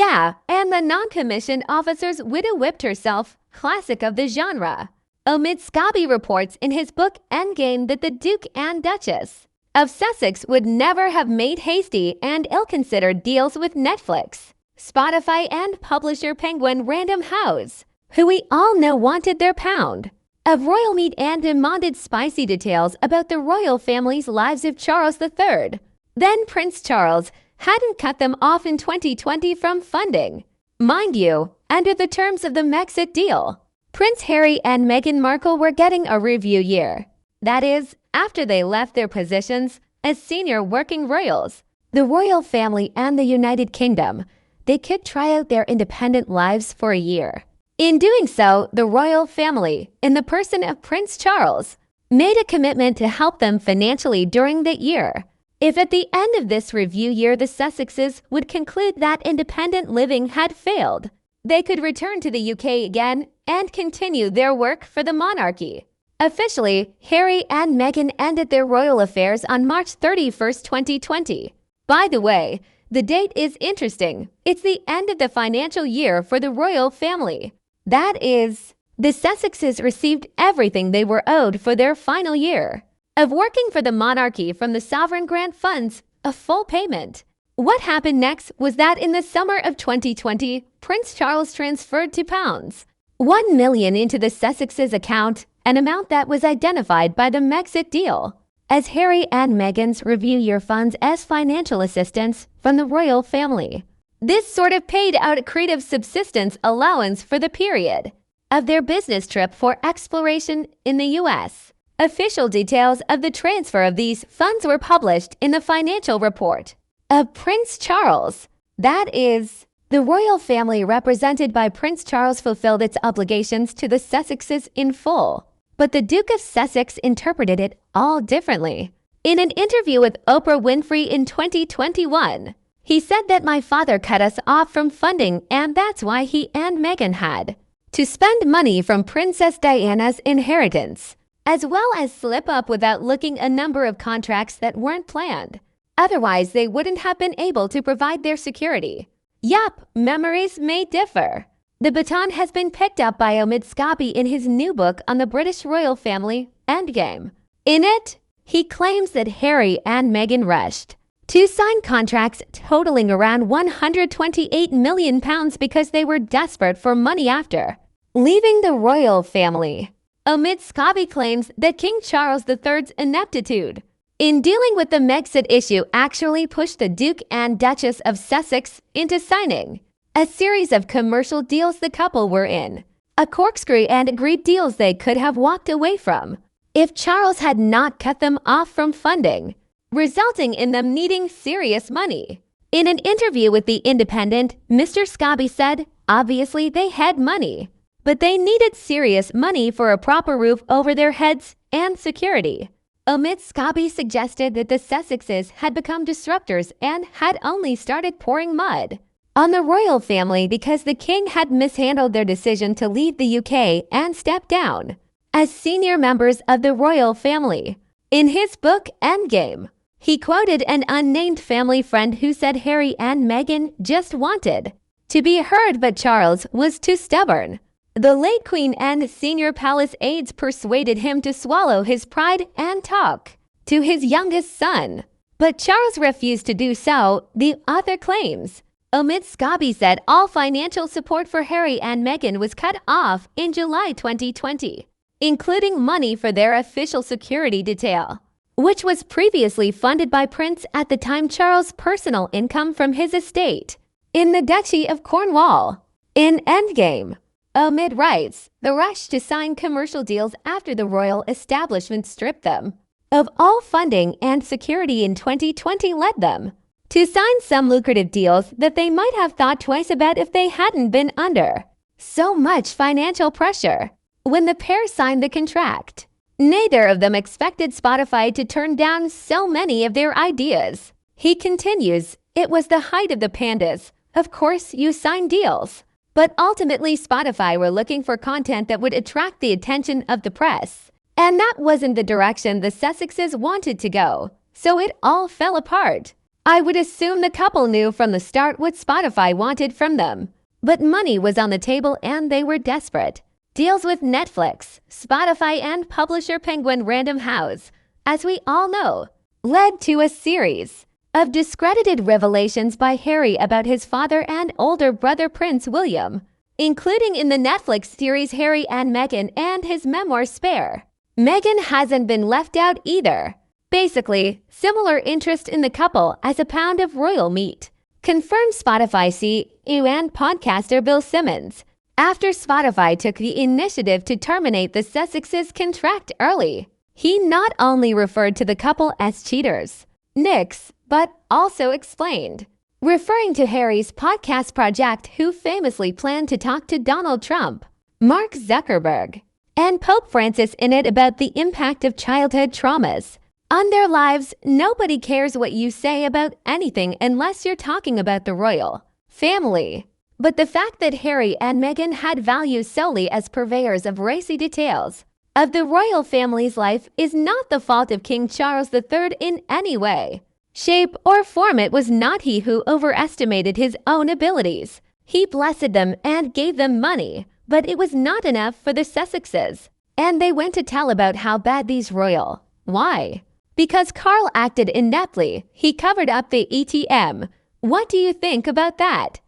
Yeah, and the non-commissioned officer's widow whipped herself, classic of the genre. Omid Scobie reports in his book Endgame that the Duke and Duchess of Sussex would never have made hasty and ill-considered deals with Netflix, Spotify, and publisher Penguin Random House, who we all know wanted their pound of royal meat and demanded spicy details about the royal family's lives of Charles III. Then Prince Charles hadn't cut them off in 2020 from funding. Mind you, under the terms of the Brexit deal, Prince Harry and Meghan Markle were getting a review year. That is, after they left their positions as senior working royals. The royal family and the United Kingdom, they could try out their independent lives for a year. In doing so, the royal family, in the person of Prince Charles, made a commitment to help them financially during the year. If at the end of this review year the Sussexes would conclude that independent living had failed, they could return to the UK again and continue their work for the monarchy. Officially, Harry and Meghan ended their royal affairs on March 31, 2020. By the way, the date is interesting. It's the end of the financial year for the royal family. That is, the Sussexes received everything they were owed for their final year of working for the monarchy from the sovereign grant funds, a full payment. What happened next was that in the summer of 2020, Prince Charles transferred £1 million into the Sussexes' account, an amount that was identified by the Brexit deal as Harry and Meghan's review year funds as financial assistance from the royal family. This sort of paid out a creative subsistence allowance for the period of their business trip for exploration in the U.S. Official details of the transfer of these funds were published in the financial report of Prince Charles. That is, the royal family represented by Prince Charles fulfilled its obligations to the Sussexes in full, but the Duke of Sussex interpreted it all differently. In an interview with Oprah Winfrey in 2021, he said that my father cut us off from funding and that's why he and Meghan had to spend money from Princess Diana's inheritance, as well as slip up without looking a number of contracts that weren't planned. Otherwise, they wouldn't have been able to provide their security. Yup, memories may differ. The baton has been picked up by Omid Scobie in his new book on the British royal family, Endgame. In it, he claims that Harry and Meghan rushed to sign contracts totaling around £128 million because they were desperate for money after leaving the royal family. Omid Scobie claims that King Charles III's ineptitude in dealing with the Brexit issue actually pushed the Duke and Duchess of Sussex into signing a series of commercial deals the couple were in, a corkscrew and agreed deals they could have walked away from if Charles had not cut them off from funding, resulting in them needing serious money. In an interview with The Independent, Mr. Scobie said, obviously they had money, but they needed serious money for a proper roof over their heads and security. Omid Scobie suggested that the Sussexes had become disruptors and had only started pouring mud on the royal family because the king had mishandled their decision to leave the UK and step down as senior members of the royal family. In his book Endgame, he quoted an unnamed family friend who said Harry and Meghan just wanted to be heard, but Charles was too stubborn. The late Queen and senior palace aides persuaded him to swallow his pride and talk to his youngest son, but Charles refused to do so, the author claims. Omid Scobie said all financial support for Harry and Meghan was cut off in July 2020, including money for their official security detail, which was previously funded by Prince at the time Charles' personal income from his estate in the Duchy of Cornwall. In Endgame, Omid writes, the rush to sign commercial deals after the royal establishment stripped them of all funding and security in 2020 led them to sign some lucrative deals that they might have thought twice about if they hadn't been under so much financial pressure. When the pair signed the contract, neither of them expected Spotify to turn down so many of their ideas. He continues, it was the height of the pandas. Of course, you sign deals. But ultimately, Spotify were looking for content that would attract the attention of the press. And that wasn't the direction the Sussexes wanted to go. So it all fell apart. I would assume the couple knew from the start what Spotify wanted from them. But money was on the table and they were desperate. Deals with Netflix, Spotify, and publisher Penguin Random House, as we all know, led to a series of discredited revelations by Harry about his father and older brother Prince William, including in the Netflix series Harry and Meghan and his memoir Spare. Meghan hasn't been left out either. Basically, similar interest in the couple as a pound of royal meat, confirmed Spotify CEO and podcaster Bill Simmons, after Spotify took the initiative to terminate the Sussexes' contract early. He not only referred to the couple as cheaters, nicks, but also explained, referring to Harry's podcast project, who famously planned to talk to Donald Trump, Mark Zuckerberg, and Pope Francis in it about the impact of childhood traumas on their lives. Nobody cares what you say about anything unless you're talking about the royal family. But the fact that Harry and Meghan had value solely as purveyors of racy details of the royal family's life is not the fault of King Charles III in any way, shape, or form. It was not he who overestimated his own abilities. He blessed them and gave them money, but it was not enough for the Sussexes. And they went to tell about how bad these royal. Why? Because Carl acted ineptly. He covered up the ATM. What do you think about that?